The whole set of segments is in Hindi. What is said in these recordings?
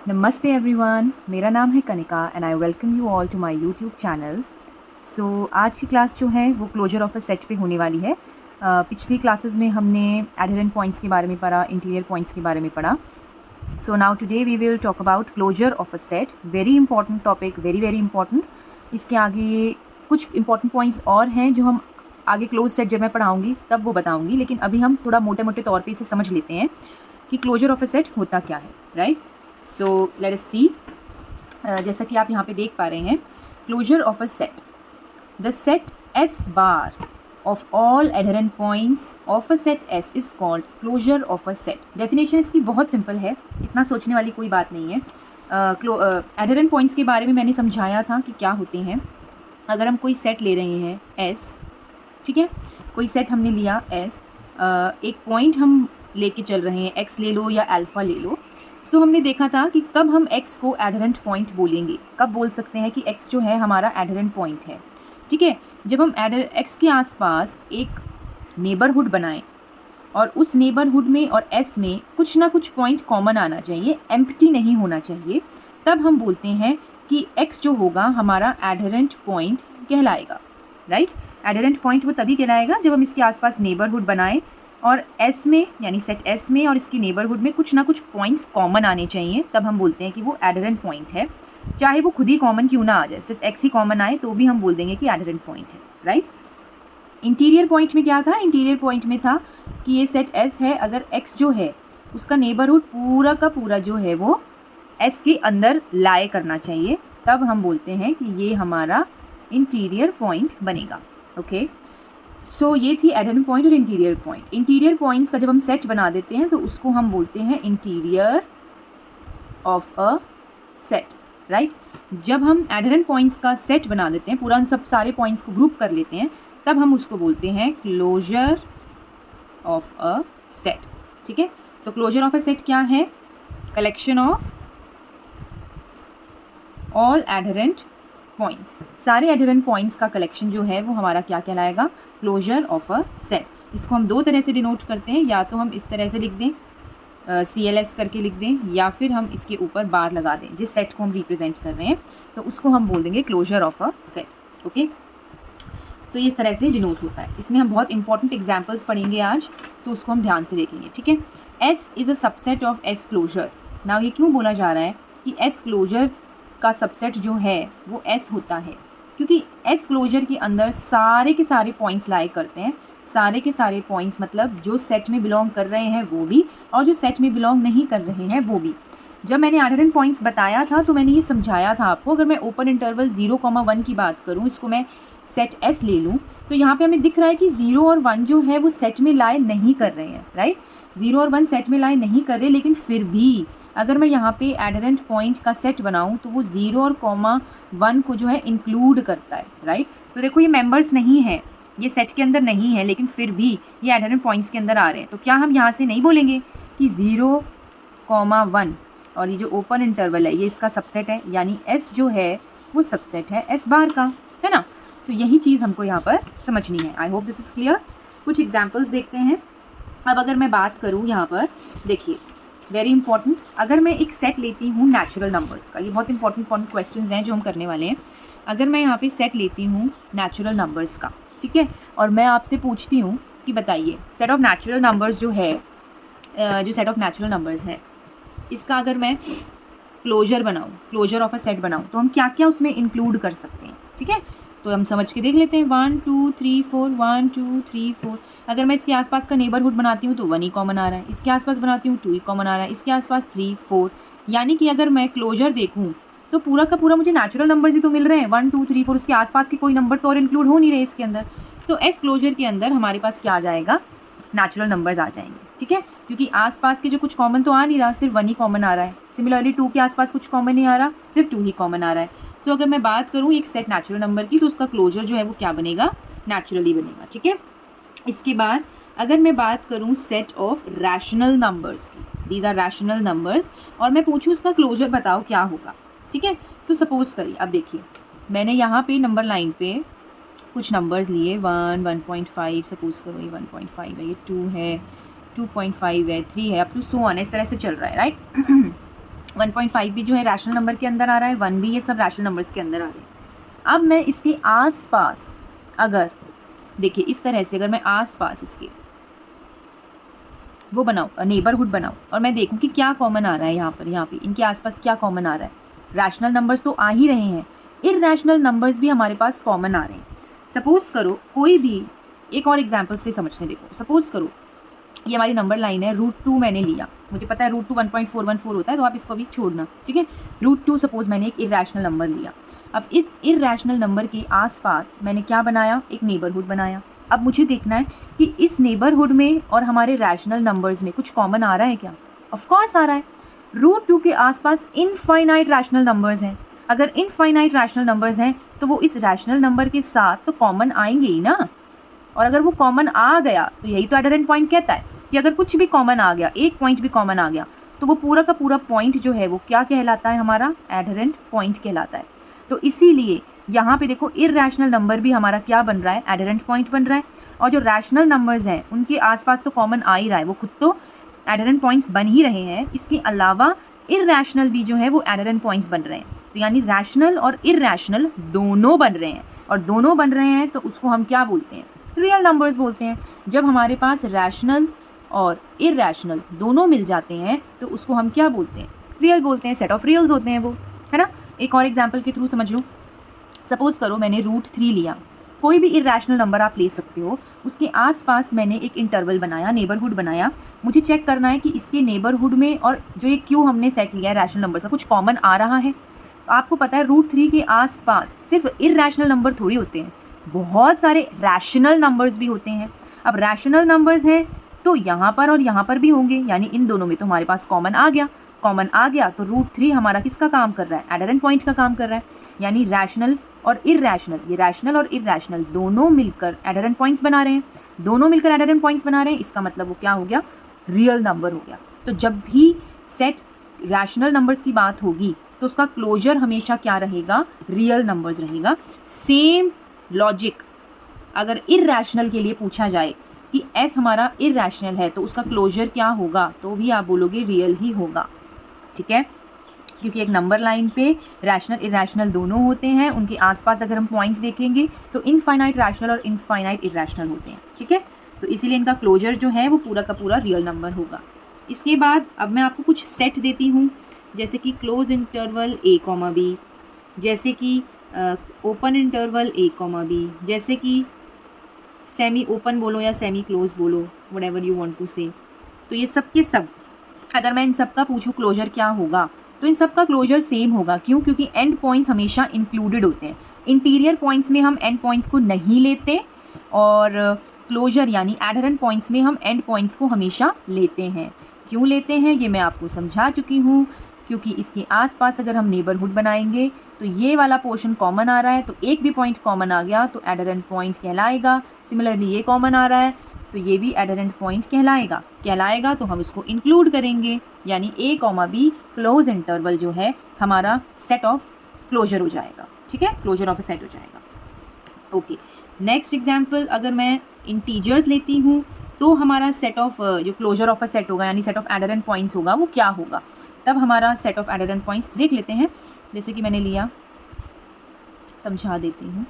नमस्ते एवरीवन, मेरा नाम है Kanika and I welcome you all to my YouTube channel. So आज की क्लास जो है वो क्लोजर ऑफ अ सेट पे होने वाली है। पिछली क्लासेस में हमने एडहेरेंट पॉइंट्स के बारे में पढ़ा, इंटीरियर पॉइंट्स के बारे में पढ़ा। So now today we will talk about closure of a set. Very important topic, very very important. इसके आगे कुछ इंपॉर्टेंट पॉइंट्स और हैं जो हम आगे क्लोज सेट जब मैं पढ़ाऊँगी तब वो बताऊँगी, लेकिन अभी हम थोड़ा मोटे मोटे तौर पर इसे समझ लेते हैं कि क्लोजर ऑफ अ सेट होता क्या है, राइट। सो लेट अस सी। जैसा कि आप यहाँ पे देख पा रहे हैं, closure of a set, the set S bar of all adherent points of a set S is called closure of a set. Definition इसकी बहुत सिंपल है, इतना सोचने वाली कोई बात नहीं है। एडहेरेंट पॉइंट्स के बारे में मैंने समझाया था कि क्या होते हैं। अगर हम कोई सेट ले रहे हैं S, ठीक है, कोई सेट हमने लिया S, एक पॉइंट हम लेके चल रहे हैं, x ले लो या अल्फ़ा ले लो। सो हमने देखा था कि कब हम x को एडहेरेंट पॉइंट बोलेंगे, कब बोल सकते हैं कि x जो है हमारा एडहेरेंट पॉइंट है, ठीक है। जब हम x के आसपास एक नेबरहुड बनाएं और उस नेबरहुड में और s में कुछ ना कुछ पॉइंट कॉमन आना चाहिए, एम्प्टी नहीं होना चाहिए, तब हम बोलते हैं कि x जो होगा हमारा एडहेरेंट पॉइंट कहलाएगा, राइट। एडहेरेंट पॉइंट वो तभी कहलाएगा जब हम इसके आसपास नेबरहुड बनाएं और S में, यानी सेट S में और इसकी नेबरहुड में कुछ ना कुछ पॉइंट्स कॉमन आने चाहिए, तब हम बोलते हैं कि वो एडहेरेंट पॉइंट है। चाहे वो खुद ही कॉमन क्यों ना आ जाए, सिर्फ x ही कॉमन आए तो भी हम बोल देंगे कि एडहेरेंट पॉइंट है, राइट। इंटीरियर पॉइंट में क्या था? इंटीरियर पॉइंट में था कि ये सेट S है, अगर x जो है उसका नेबरहुड पूरा का पूरा जो है वो S के अंदर लाए करना चाहिए, तब हम बोलते हैं कि ये हमारा इंटीरियर पॉइंट बनेगा, ओके। सो ये थी एडहेरेंट पॉइंट और इंटीरियर पॉइंट। इंटीरियर पॉइंट्स का जब हम सेट बना देते हैं तो उसको हम बोलते हैं interior of a set, right. जब हम एडहेरेंट पॉइंट्स का सेट बना देते हैं, पूरा उन सब सारे पॉइंट्स को ग्रुप कर लेते हैं, तब हम उसको बोलते हैं क्लोजर ऑफ अ सेट, ठीक है। So closure of a set क्या है? Collection of all adherent points, सारे एडहेरेंट पॉइंट्स का कलेक्शन जो है वो हमारा क्या कहलाएगा? Closure of a set. इसको हम दो तरह से डिनोट करते हैं, या तो हम इस तरह से लिख दें, CLS करके लिख दें, या फिर हम इसके ऊपर बार लगा दें। जिस सेट को हम रिप्रेजेंट कर रहे हैं तो उसको हम बोल देंगे closure of a set, okay. So ये इस तरह से डिनोट होता है। इसमें हम बहुत इंपॉर्टेंट एग्जाम्पल्स पढ़ेंगे आज, सो उसको हम ध्यान से देखेंगे, ठीक है। S is a subset of S closure. Now ये क्यों बोला जा रहा है कि S क्लोजर का सबसेट जो है वो S होता है? क्योंकि S क्लोजर के अंदर सारे के सारे पॉइंट्स लाए करते हैं। सारे के सारे पॉइंट्स मतलब जो सेट में बिलोंग कर रहे हैं वो भी, और जो सेट में बिलोंग नहीं कर रहे हैं वो भी। जब मैंने एडहेरेंट पॉइंट्स बताया था तो मैंने ये समझाया था आपको, अगर मैं ओपन इंटरवल 0,1 की बात करूँ, इसको मैं सेट S ले लूँ, तो यहाँ पे हमें दिख रहा है कि 0 और 1 जो है वो सेट में लाए नहीं कर रहे हैं, राइट। 0 और 1 सेट में लाए नहीं कर रहे, लेकिन फिर भी अगर मैं यहाँ पे एडहेरेंट पॉइंट का सेट बनाऊँ तो वो 0 और 1 को जो है इंक्लूड करता है, राइट। तो देखो ये मेंबर्स नहीं है, ये सेट के अंदर नहीं है, लेकिन फिर भी ये एडहेरेंट पॉइंट्स के अंदर आ रहे हैं। तो क्या हम यहाँ से नहीं बोलेंगे कि 0,1 और ये जो ओपन इंटरवल है ये इसका सबसेट है, यानी S जो है वो सबसेट है S बार का, है ना। तो यही चीज़ हमको यहाँ पर समझनी है। I hope this is clear. कुछ एग्जाम्पल्स देखते हैं। अब अगर मैं बात करूँ यहाँ पर, देखिए वेरी इंपॉर्टेंट, अगर मैं एक सेट लेती हूँ नेचुरल नंबर्स का, ये बहुत इंपॉर्टेंट क्वेश्चंस हैं जो हम करने वाले हैं। अगर मैं यहाँ पे सेट लेती हूँ नेचुरल नंबर्स का, ठीक है, और मैं आपसे पूछती हूँ कि बताइए सेट ऑफ नेचुरल नंबर्स जो है, जो सेट ऑफ नेचुरल नंबर्स है, इसका अगर मैं क्लोजर बनाऊँ, क्लोजर ऑफ अ सेट बनाऊँ, तो हम क्या क्या उसमें इंक्लूड कर सकते हैं, ठीक है। तो हम समझ के देख लेते हैं। 1 2 3 4, 1 2 3 4। अगर मैं इसके आसपास का नेबरहुड बनाती हूँ तो 1 ही कॉमन आ रहा है, इसके आसपास बनाती हूँ 2 ही कॉमन आ रहा है, इसके आसपास 3 4। यानी कि अगर मैं क्लोजर देखूँ तो पूरा का पूरा मुझे नेचुरल नंबर्स ही तो मिल रहे हैं, 1 2 3 4। उसके आसपास के कोई नंबर तो और इंक्लूड हो नहीं रहे इसके अंदर। तो S क्लोजर के अंदर हमारे पास क्या आ जाएगा? नेचुरल नंबर्स आ जाएंगे, ठीक है, क्योंकि आसपास के जो कुछ कॉमन तो आ नहीं रहा, सिर्फ 1 ही कॉमन आ रहा है। सिमिलरली 2 के आसपास कुछ कॉमन नहीं आ रहा, सिर्फ 2 ही कॉमन आ रहा है। सो अगर मैं बात करूँ एक सेट नेचुरल नंबर की, तो उसका क्लोजर जो है वो क्या बनेगा? नेचुरली बनेगा, ठीक है। इसके बाद अगर मैं बात करूँ सेट ऑफ रैशनल नंबर्स की, दीज आर रैशनल नंबर्स, और मैं पूछूँ उसका क्लोजर बताओ क्या होगा, ठीक है। तो सपोज करिए, अब देखिए मैंने यहाँ पे नंबर लाइन पे कुछ नंबर्स लिए, 1 1.5, सपोज करो ये 1.5 है, ये 2 है, 2.5 है, 3 है, अप टू सो ऑन, इस तरह से चल रहा है, राइट। 1.5 भी जो है रैशनल नंबर के अंदर आ रहा है, 1 भी, ये सब रैशनल नंबर्स के अंदर आ रहे हैं। अब मैं इसके आसपास अगर देखिए इस तरह से अगर मैं आसपास इसके वो बनाऊँ, नेबरहुड बनाऊँ, और मैं देखूँ कि क्या कॉमन आ रहा है यहाँ पे इनके आसपास क्या कॉमन आ रहा है। रैशनल नंबर्स तो आ ही रहे हैं, इररैशनल नंबर्स भी हमारे पास कॉमन आ रहे हैं। सपोज़ करो कोई भी एक और एग्जांपल से समझने देखो। सपोज़ करो ये हमारी नंबर लाइन है, √2 मैंने लिया, मुझे पता है √2 1.414 होता है, तो आप इसको भी छोड़ना, ठीक है। √2 सपोज़ मैंने एक इररैशनल नंबर लिया। अब इस इररैशनल नंबर के आसपास मैंने क्या बनाया, एक नेबरहुड बनाया। अब मुझे देखना है कि इस नेबरहुड में और हमारे रैशनल नंबर्स में कुछ कॉमन आ रहा है क्या। ऑफ कोर्स आ रहा है। √2 के आसपास इनफाइनाइट रैशनल नंबर्स हैं। अगर इनफाइनाइट रैशनल नंबर्स हैं तो वो इस रैशनल नंबर के साथ तो कॉमन आएंगे ही ना। और अगर वो कॉमन आ गया तो यही तो एडहेरेंट पॉइंट कहता है कि अगर कुछ भी कॉमन आ गया, एक पॉइंट भी कॉमन आ गया, तो वो पूरा का पूरा पॉइंट जो है वो क्या कहलाता है, हमारा एडहेरेंट पॉइंट कहलाता है। तो इसीलिए यहाँ पे देखो इररैशनल नंबर भी हमारा क्या बन रहा है, एडहेरेंट पॉइंट बन रहा है। और जो रैशनल नंबर्स हैं उनके आसपास तो कॉमन आ ही रहा है, वो खुद तो एडहेरेंट पॉइंट्स बन ही रहे हैं। इसके अलावा इररैशनल भी जो है वो एडहेरेंट पॉइंट्स बन रहे हैं। तो यानी रैशनल और इररैशनल दोनों बन रहे हैं, और दोनों बन रहे हैं तो उसको हम क्या बोलते हैं, रियल नंबर्स बोलते हैं। जब हमारे पास रैशनल और इररैशनल दोनों मिल जाते हैं तो उसको हम क्या बोलते हैं, रियल बोलते हैं। सेट ऑफ रियल्स होते हैं वो, है ना। एक और एग्जांपल के थ्रू समझ लो। सपोज़ करो मैंने √3 लिया, कोई भी इररैशनल नंबर आप ले सकते हो, उसके आसपास मैंने एक इंटरवल बनाया, नेबरहुड बनाया। मुझे चेक करना है कि इसके नेबरहुड में और जो ये क्यू हमने सेट लिया है रैशनल नंबर का, कुछ कॉमन आ रहा है। तो आपको पता है √3 के आसपास सिर्फ इररैशनल नंबर थोड़ी होते हैं, बहुत सारे रैशनल नंबर्स भी होते हैं। अब रैशनल नंबर्स हैं तो यहाँ पर और यहाँ पर भी होंगे, यानी इन दोनों में तो हमारे पास कॉमन आ गया। कॉमन आ गया तो √3 हमारा किसका काम कर रहा है, एडहेरेंट पॉइंट का काम कर रहा है। यानी रैशनल और इररैशनल, ये रैशनल और इररैशनल दोनों मिलकर एडहेरेंट पॉइंट्स बना रहे हैं, दोनों मिलकर एडहेरेंट पॉइंट्स बना रहे हैं। इसका मतलब वो क्या हो गया, रियल नंबर हो गया। तो जब भी सेट रैशनल नंबर्स की बात होगी तो उसका क्लोजर हमेशा क्या रहेगा, रियल नंबर्स रहेगा। सेम लॉजिक अगर इररैशनल के लिए पूछा जाए कि एस हमारा इररैशनल है तो उसका क्लोजर क्या होगा, तो भी आप बोलोगे रियल ही होगा, ठीक है। क्योंकि एक नंबर लाइन पे रैशनल इररैशनल दोनों होते हैं, उनके आसपास अगर हम पॉइंट्स देखेंगे तो इनफाइनाइट रैशनल और इनफाइनाइट इररैशनल होते हैं, ठीक है। सो इसीलिए इनका क्लोजर जो है वो पूरा का पूरा रियल नंबर होगा। इसके बाद अब मैं आपको कुछ सेट देती हूँ, जैसे कि क्लोज इंटरवल a, b, जैसे कि ओपन इंटरवल a, b, जैसे कि सेमी ओपन बोलो या सेमी क्लोज बोलो, व्हाटएवर यू वांट टू से। तो ये सब के सब अगर मैं इन सब का पूछूँ क्लोजर क्या होगा, तो इन सब का क्लोजर सेम होगा। क्यों? क्योंकि एंड पॉइंट्स हमेशा इंक्लूडेड होते हैं। इंटीरियर पॉइंट्स में हम एंड पॉइंट्स को नहीं लेते, और क्लोजर यानी एडहेरेंट पॉइंट्स में हम एंड पॉइंट्स को हमेशा लेते हैं। क्यों लेते हैं ये मैं आपको समझा चुकी हूँ। क्योंकि इसके आसपास अगर हम नेबरहुड बनाएंगे तो ये वाला पोर्शन कॉमन आ रहा है, तो एक भी पॉइंट कॉमन आ गया तो एडहेरेंट पॉइंट कहलाएगा। सिमिलरली ये कॉमन आ रहा है तो ये भी एडहेरेंट पॉइंट कहलाएगा तो हम इसको इंक्लूड करेंगे। यानी a, b क्लोज इंटरवल जो है हमारा सेट ऑफ क्लोजर हो जाएगा, ठीक है, क्लोजर ऑफ अ सेट हो जाएगा। ओके, नेक्स्ट एग्जांपल अगर मैं इंटीजर्स लेती हूँ तो हमारा सेट ऑफ जो क्लोजर ऑफ अ सेट होगा यानी सेट ऑफ एडहेरेंट पॉइंट्स होगा वो क्या होगा। तब हमारा सेट ऑफ एडहेरेंट पॉइंट्स देख लेते हैं। जैसे कि मैंने लिया, समझा देती हूँ,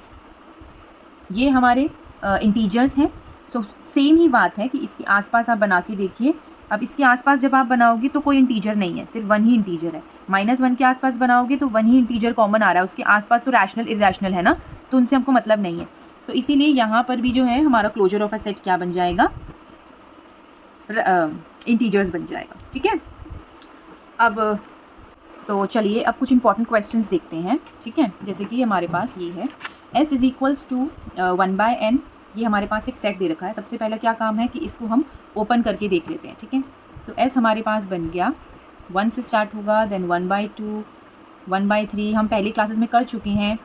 ये हमारे इंटीजर्स हैं। सो सेम ही बात है कि इसके आसपास आप बना के देखिए। अब इसके आसपास जब आप बनाओगे तो कोई इंटीजर नहीं है, सिर्फ 1 ही इंटीजर है। -1 के आसपास बनाओगे तो 1 ही इंटीजर कॉमन आ रहा है, उसके आसपास तो रैशनल इररैशनल है ना, तो उनसे हमको मतलब नहीं है। सो इसीलिए यहाँ पर भी जो है हमारा क्लोजर ऑफ अ सेट क्या बन जाएगा, इंटीजर्स बन जाएगा, ठीक है। अब तो चलिए अब कुछ इंपॉर्टेंट क्वेश्चंस देखते हैं, ठीक है। जैसे कि हमारे पास ये है s = 1/n, ये हमारे पास एक सेट दे रखा है। सबसे पहला क्या काम है कि इसको हम ओपन करके देख लेते हैं, ठीक है। तो s हमारे पास बन गया, 1 से स्टार्ट होगा, देन 1/2, 1/3। हम पहली क्लासेस में कर चुके हैं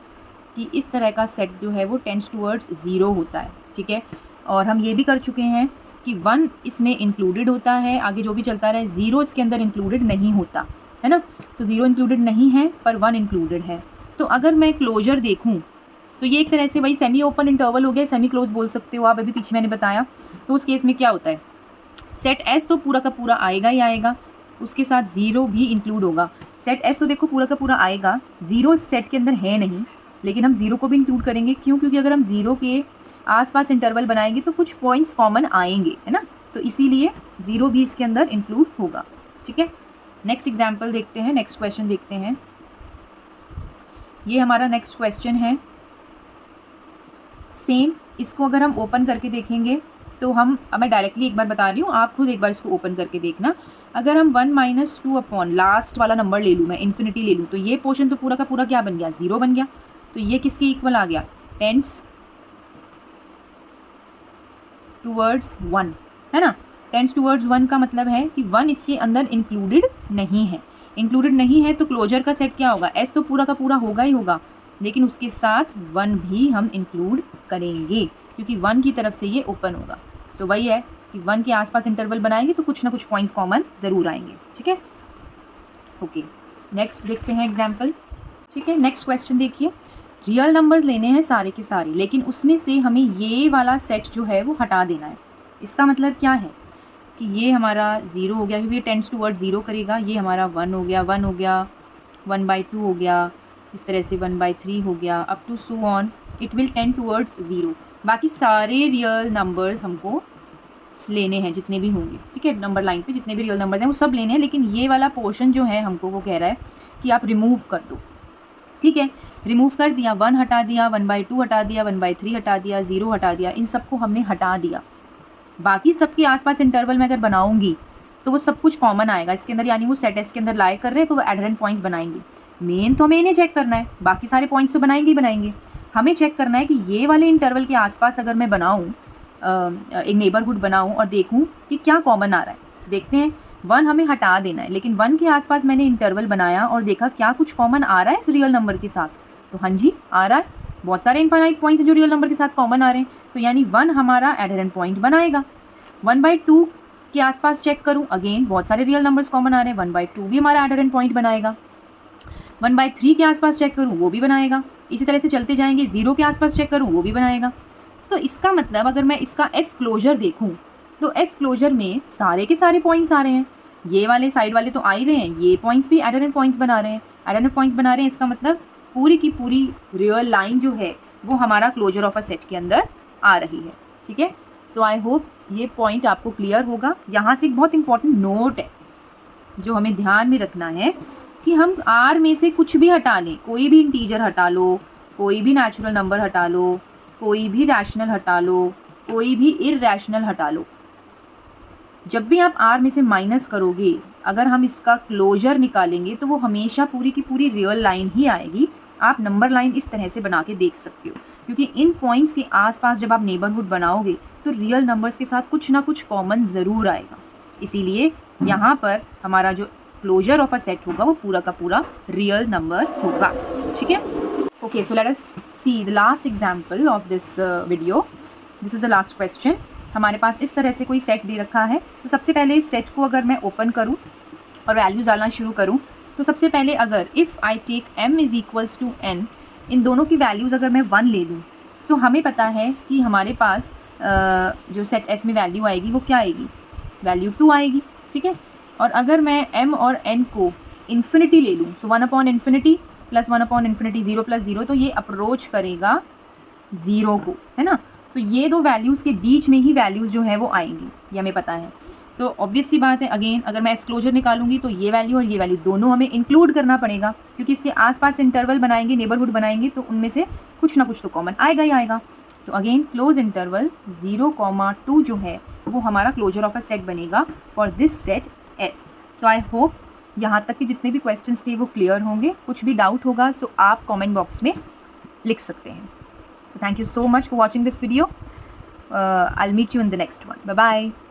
कि इस तरह का सेट जो है वो टेंड्स टूवर्ड्स 0 होता है, ठीक है। और हम ये भी कर चुके हैं कि 1 इसमें इंक्लूडेड होता है, आगे जो भी चलता रहे। 0 इसके अंदर इंक्लूडेड नहीं होता है ना, सो 0 इंक्लूडेड नहीं है पर 1 इंक्लूडेड है। तो अगर मैं क्लोजर देखूँ तो ये एक तरह से वही सेमी ओपन इंटरवल हो गया, सेमी क्लोज बोल सकते हो आप, अभी पीछे मैंने बताया। तो उस केस में क्या होता है, सेट S तो पूरा का पूरा आएगा ही आएगा, उसके साथ ज़ीरो भी इंक्लूड होगा। सेट एस तो देखो पूरा का पूरा आएगा, ज़ीरो सेट के अंदर है नहीं, लेकिन हम ज़ीरो को भी इंक्लूड करेंगे। क्यों? क्योंकि अगर हम ज़ीरो के आसपास इंटरवल बनाएंगे तो कुछ पॉइंट्स कॉमन आएंगे, है ना, तो इसीलिए ज़ीरो भी इसके अंदर इंक्लूड होगा। ठीक है, नेक्स्ट एग्जाम्पल देखते हैं, नेक्स्ट क्वेश्चन देखते हैं। ये हमारा नेक्स्ट क्वेश्चन है, सेम इसको अगर हम ओपन करके देखेंगे तो मैं डायरेक्टली एक बार बता रही हूँ, आप खुद एक बार इसको ओपन करके देखना। अगर हम 1 - 2 अपॉन लास्ट वाला नंबर ले लूँ, मैं इन्फिनिटी ले लूँ, तो ये पोर्शन तो पूरा का पूरा क्या बन गया? 0 बन गया। तो ये किसके इक्वल आ गया? टेंस टूवर्ड्स 1, है ना। टेंस टूवर्ड्स 1 का मतलब है कि 1 इसके अंदर इंक्लूडेड नहीं है। इंक्लूडेड नहीं है तो क्लोजर का सेट क्या होगा? एस तो पूरा का पूरा होगा ही होगा, लेकिन उसके साथ 1 भी हम इंक्लूड करेंगे क्योंकि 1 की तरफ से ये ओपन होगा। तो वही है कि 1 के आसपास इंटरवल बनाएंगे तो कुछ ना कुछ पॉइंट्स कॉमन ज़रूर आएंगे। ठीक है, ओके, नेक्स्ट देखते हैं एग्जाम्पल। ठीक है, नेक्स्ट क्वेश्चन देखिए, रियल नंबर्स लेने हैं सारे के सारे, लेकिन उसमें से हमें ये वाला सेट जो है वो हटा देना है। इसका मतलब क्या है कि ये हमारा 0 हो गया क्योंकि ये टेंड्स टूवर्ड 0 करेगा। ये हमारा 1 हो गया, 1 हो गया, 1/2 हो गया, इस तरह से 1/3 हो गया, up to so on it will tend towards 0। बाकी सारे रियल नंबर्स हमको लेने हैं जितने भी होंगे। ठीक है, नंबर लाइन पे जितने भी रियल नंबर्स हैं वो सब लेने हैं, लेकिन ये वाला पोर्शन जो है हमको वो कह रहा है कि आप रिमूव कर दो। ठीक है, रिमूव कर दिया, 1 हटा दिया, 1/2 हटा दिया, 1/3 हटा दिया, 0 हटा दिया, इन सबको हमने हटा दिया। बाकी सबके आसपास इंटरवल में अगर बनाऊंगी तो वो सब कुछ कॉमन आएगा इसके अंदर, यानी वो सेट एस के अंदर लाई कर रहे हैं तो वो एडहेरेंट पॉइंट्स बनाएंगे। मेन तो हमें इन्हें चेक करना है, बाकी सारे पॉइंट्स तो बनाएंगे ही बनाएंगे। हमें चेक करना है कि ये वाले इंटरवल के आसपास अगर मैं बनाऊँ, एक नेबरहुड बनाऊँ और देखूँ कि क्या कॉमन आ रहा है। देखते हैं, 1 हमें हटा देना है, लेकिन 1 के आसपास मैंने इंटरवल बनाया और देखा क्या कुछ कॉमन आ रहा है इस रियल नंबर के साथ। तो हाँ जी, आ रहा है, बहुत सारे इनफाइनाइट पॉइंट्स हैं जो रियल नंबर के साथ कॉमन आ रहे हैं, तो यानी 1 हमारा एडहेरेंट पॉइंट बनाएगा। 1/2 के आसपास चेक करूँ, अगेन बहुत सारे रियल नंबर्स कॉमन आ रहे हैं, 1/2 भी हमारा एडहेरेंट पॉइंट बनाएगा। 1/3 के आसपास चेक करूँ, वो भी बनाएगा। इसी तरह से चलते जाएंगे, 0 के आसपास चेक करूँ, वो भी बनाएगा। तो इसका मतलब अगर मैं इसका एस क्लोजर देखूँ तो एस क्लोजर में सारे के सारे पॉइंट्स आ रहे हैं, ये वाले साइड वाले तो आ ही रहे हैं, ये पॉइंट्स भी एडहेरेंट पॉइंट्स बना रहे हैं, एडहेरेंट पॉइंट्स बना रहे हैं। इसका मतलब पूरी की पूरी रियल लाइन जो है वो हमारा क्लोजर ऑफ अ सेट के अंदर आ रही है। ठीक है, सो आई होप ये पॉइंट आपको क्लियर होगा। यहाँ से एक बहुत इंपॉर्टेंट नोट है जो हमें ध्यान में रखना है कि हम आर में से कुछ भी हटा लें, कोई भी इंटीजर हटा लो, कोई भी नेचुरल नंबर हटा लो, कोई भी रैशनल हटा लो, कोई भी इररैशनल हटा लो, जब भी आप आर में से माइनस करोगे, अगर हम इसका क्लोजर निकालेंगे तो वो हमेशा पूरी की पूरी रियल लाइन ही आएगी। आप नंबर लाइन इस तरह से बना के देख सकते हो, क्योंकि इन पॉइंट्स के आसपास जब आप नेबरहुड बनाओगे तो रियल नंबर्स के साथ कुछ ना कुछ कॉमन ज़रूर आएगा। इसीलिए यहाँ पर हमारा जो क्लोजर ऑफ अ सेट होगा वो पूरा का पूरा रियल नंबर होगा। ठीक है, okay, so let us see the last example of this video. This is the last question. हमारे पास इस तरह से कोई सेट दे रखा है, तो सबसे पहले इस सेट को अगर मैं ओपन करूं और वैल्यूज डालना शुरू करूं, तो सबसे पहले अगर if I take m is equals to n, इन दोनों की वैल्यूज़ अगर मैं 1 ले लूँ, सो हमें पता है कि हमारे पास जो सेट s में वैल्यू आएगी वो क्या आएगी? वैल्यू 2 आएगी। ठीक है, और अगर मैं m और n को इन्फिनिटी ले लूँ, सो 1/∞ प्लस 1/∞ 0 + 0, तो ये अप्रोच करेगा 0 को, है ना। तो ये दो वैल्यूज़ के बीच में ही वैल्यूज़ जो है वो आएंगी, ये हमें पता है। तो ऑब्वियस सी बात है, अगेन अगर मैं एक्सक्लोजर निकालूंगी तो ये वैल्यू और ये वैल्यू दोनों हमें इंक्लूड करना पड़ेगा, क्योंकि इसके आसपास इंटरवल बनाएंगे, नेबरहुड बनाएंगे, तो उनमें से कुछ ना कुछ तो कॉमन आएगा ही आएगा। सो अगेन क्लोज इंटरवल 0,2 जो है वो हमारा क्लोजर ऑफ अ सेट बनेगा for this set S. So I hope यहाँ तक कि जितने भी क्वेश्चंस थे वो क्लियर होंगे। कुछ भी डाउट होगा तो आप कमेंट बॉक्स में लिख सकते हैं। So thank you so much for watching this video. I'll meet you in the next one. Bye bye.